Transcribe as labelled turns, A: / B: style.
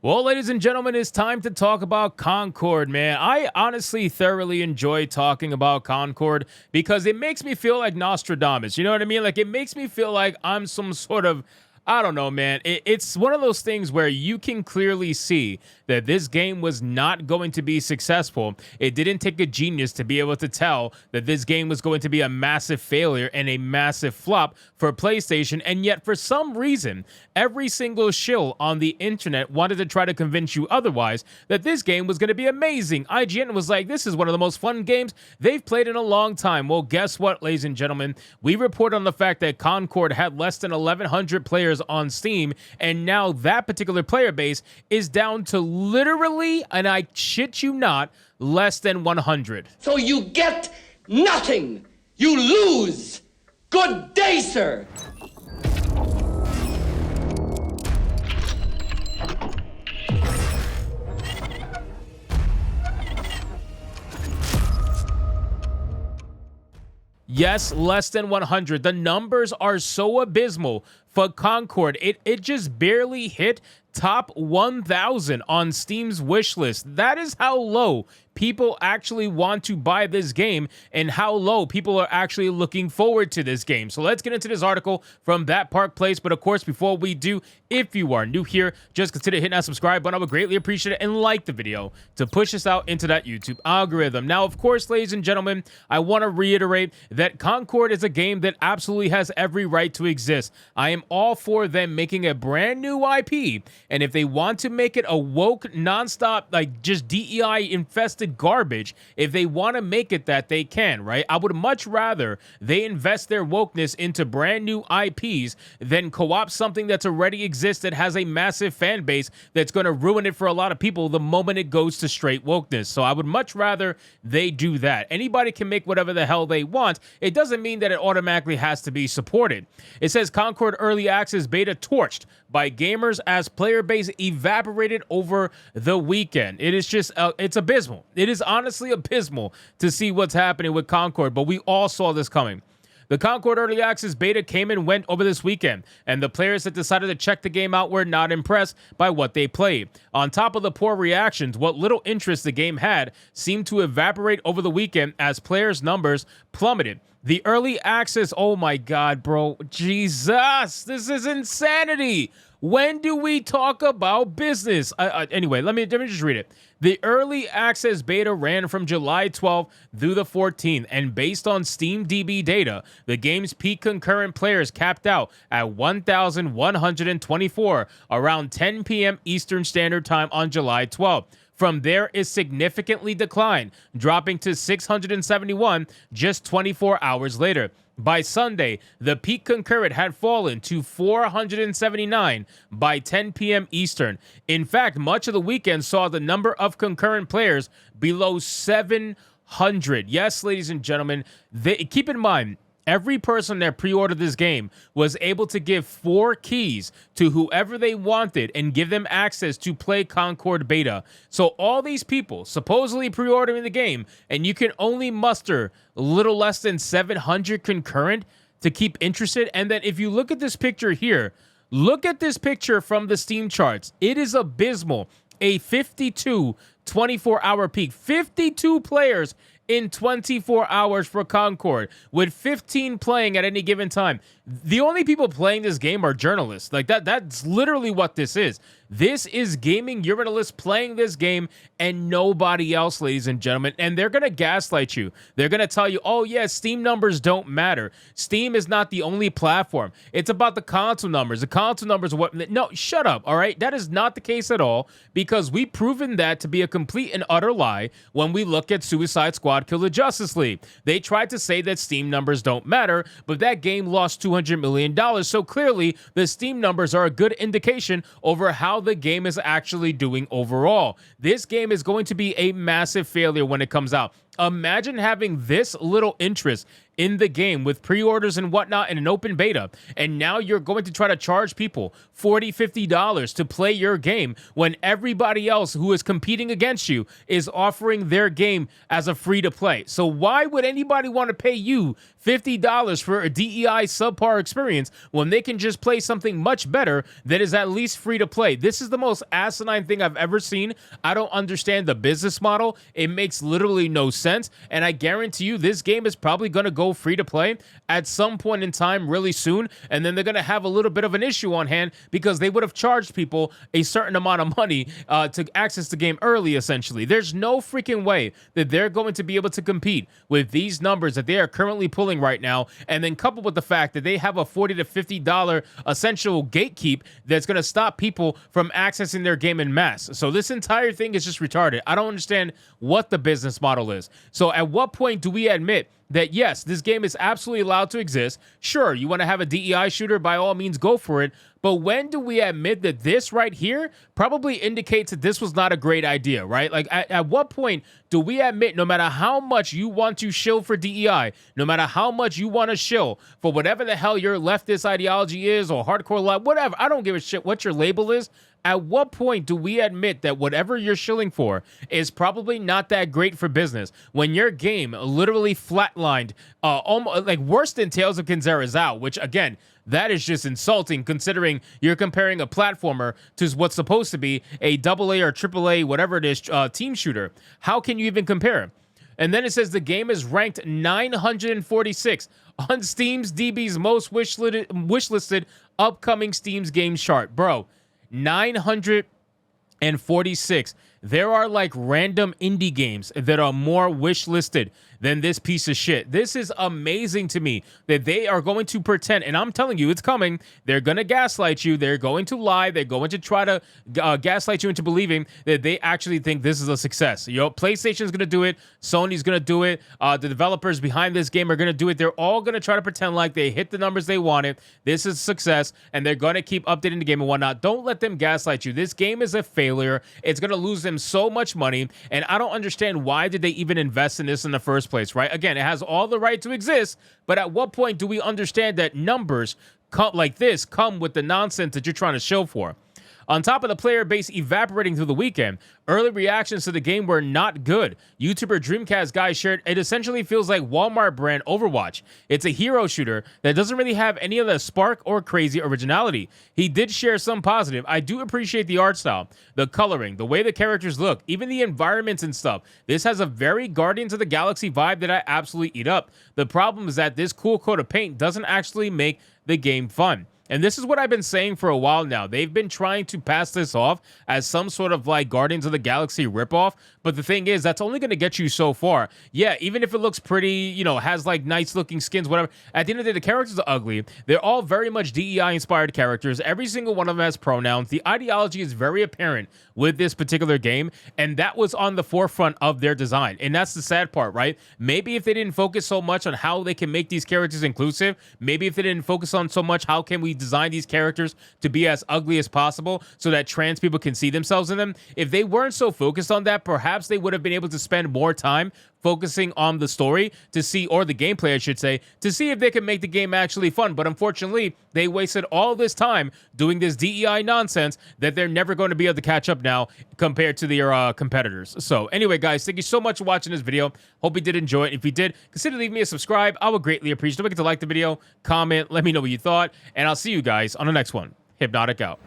A: Well, ladies and gentlemen, it's time to talk about Concord, man. I honestly thoroughly enjoy talking about Concord because it makes me feel like Nostradamus. You know what I mean? Like, it makes me feel like I'm some sort of, I don't know, man. It's one of those things where you can clearly see that this game was not going to be successful. It didn't take a genius to be able to tell that this game was going to be a massive failure and a massive flop for PlayStation. And yet, for some reason, every single shill on the internet wanted to try to convince you otherwise, that this game was going to be amazing. IGN was like, this is one of the most fun games they've played in a long time. Well, guess what, ladies and gentlemen? We report on the fact that Concord had less than 1,100 players on Steam, and now that particular player base is down to literally, and I shit you not, less than 100.
B: So you get nothing. You lose. Good day, sir.
A: Yes, less than 100. The numbers are so abysmal for Concord. It just barely hit top 1,000 on Steam's wish list. That is how low people actually want to buy this game and how low people are actually looking forward to this game. So let's get into this article from That Park Place. But of course, before we do, if you are new here, just consider hitting that subscribe button. I would greatly appreciate it, and like the video to push us out into that YouTube algorithm. Now, of course, ladies and gentlemen, I want to reiterate that Concord is a game that absolutely has every right to exist. I am all for them making a brand new IP, and if they want to make it a woke, nonstop, like just DEI infested garbage, if they want to make it that, they can, right? I would much rather they invest their wokeness into brand new IPs than co-opt something that's already exists that has a massive fan base that's going to ruin it for a lot of people the moment it goes to straight wokeness. So I would much rather they do that. Anybody can make whatever the hell they want. It doesn't mean that it automatically has to be supported. It says Concord Early Access beta torched by gamers as player base evaporated over the weekend. It is just, it's abysmal. It is honestly abysmal to see what's happening with Concord, but we all saw this coming. The Concord Early Access beta came and went over this weekend, and the players that decided to check the game out were not impressed by what they played. On top of the poor reactions, what little interest the game had seemed to evaporate over the weekend as players' numbers plummeted. The early access, oh my God, bro, Jesus, this is insanity. When do we talk about business? Anyway, let me just read it. The early access beta ran from July 12th through the 14th, and based on SteamDB data, the game's peak concurrent players capped out at 1,124 around 10 p.m. Eastern Standard Time on July 12th. From there, it significantly declined, dropping to 671 just 24 hours later. By Sunday, the peak concurrent had fallen to 479 by 10 p.m. Eastern. In fact, much of the weekend saw the number of concurrent players below 700. Yes, ladies and gentlemen, keep in mind, every person that pre-ordered this game was able to give 4 keys to whoever they wanted and give them access to play Concord beta. So all these people supposedly pre-ordering the game, and you can only muster a little less than 700 concurrent to keep interested. And then if you look at this picture here, look at this picture from the Steam charts. It is abysmal. A 52 24-hour peak. 52 players in 24 hours for Concord, with 15 playing at any given time. The only people playing this game are journalists. Like that's literally what this is. This is gaming journalists playing this game and nobody else, ladies and gentlemen. And they're going to gaslight you. They're going to tell you, oh yeah, Steam numbers don't matter. Steam is not the only platform. It's about the console numbers. The console numbers are what... No, shut up, all right? That is not the case at all, because we've proven that to be a complete and utter lie when we look at Suicide Squad Kill the Justice League. They tried to say that Steam numbers don't matter, but that game lost $200 million. So clearly, the Steam numbers are a good indication over how the game is actually doing overall. This game is going to be a massive failure when it comes out. Imagine having this little interest in the game with pre-orders and whatnot in an open beta, and now you're going to try to charge people $40, $50 to play your game when everybody else who is competing against you is offering their game as a free-to-play. So why would anybody want to pay you $50 for a DEI subpar experience when they can just play something much better that is at least free-to-play? This is the most asinine thing I've ever seen. I don't understand the business model. It makes literally no sense, and I guarantee you this game is probably going to go free to play at some point in time really soon, and then they're going to have a little bit of an issue on hand because they would have charged people a certain amount of money to access the game early, essentially. There's no freaking way that they're going to be able to compete with these numbers that they are currently pulling right now, and then coupled with the fact that they have a $40 to $50 essential gatekeep that's going to stop people from accessing their game in mass. So this entire thing is just retarded. I don't understand what the business model is. So at what point do we admit that, yes, this game is absolutely allowed to exist? Sure, you want to have a DEI shooter, by all means, go for it. But when do we admit that this right here probably indicates that this was not a great idea, right? Like, at what point do we admit, no matter how much you want to shill for DEI, no matter how much you want to shill for whatever the hell your leftist ideology is or hardcore life, whatever, I don't give a shit what your label is. At what point do we admit that whatever you're shilling for is probably not that great for business when your game literally flatlined, almost like worse than Tales of Kinzera's Out, which again, that is just insulting considering you're comparing a platformer to what's supposed to be a AA or AAA, whatever it is, team shooter. How can you even compare? And then it says the game is ranked 946 on Steam's DB's most wishlisted upcoming Steam's games chart. Bro, 946. There are like random indie games that are more wishlisted than this piece of shit. This is amazing to me that they are going to pretend, and I'm telling you, it's coming. They're going to gaslight you. They're going to lie. They're going to try to gaslight you into believing that they actually think this is a success. You know, PlayStation's going to do it. Sony's going to do it. The developers behind this game are going to do it. They're all going to try to pretend like they hit the numbers they wanted. This is success, and they're going to keep updating the game and whatnot. Don't let them gaslight you. This game is a failure. It's going to lose them so much money, and I don't understand why did they even invest in this in the first place, right? Again, it has all the right to exist, but at what point do we understand that numbers like this come with the nonsense that you're trying to show for? On top of the player base evaporating through the weekend, early reactions to the game were not good. YouTuber Dreamcast Guy shared, it essentially feels like Walmart brand Overwatch. It's a hero shooter that doesn't really have any of the spark or crazy originality. He did share some positive. I do appreciate the art style, the coloring, the way the characters look, even the environments and stuff. This has a very Guardians of the Galaxy vibe that I absolutely eat up. The problem is that this cool coat of paint doesn't actually make the game fun. And this is what I've been saying for a while now. They've been trying to pass this off as some sort of like Guardians of the Galaxy ripoff. But the thing is, that's only going to get you so far. Yeah, even if it looks pretty, you know, has like nice looking skins, whatever. At the end of the day, the characters are ugly. They're all very much DEI inspired characters. Every single one of them has pronouns. The ideology is very apparent with this particular game. And that was on the forefront of their design. And that's the sad part, right? Maybe if they didn't focus so much on how they can make these characters inclusive, maybe if they didn't focus on so much how can we design these characters to be as ugly as possible so that trans people can see themselves in them. If they weren't so focused on that, perhaps they would have been able to spend more time focusing on the story to see, or the gameplay, I should say, to see if they can make the game actually fun. But unfortunately, they wasted all this time doing this DEI nonsense that they're never going to be able to catch up now compared to their competitors. So anyway, guys, thank you so much for watching this video. Hope you did enjoy it. If you did, consider leaving me a subscribe. I would greatly appreciate it. Don't forget to like the video, comment, let me know what you thought, and I'll see you guys on the next one. Hypnotic out.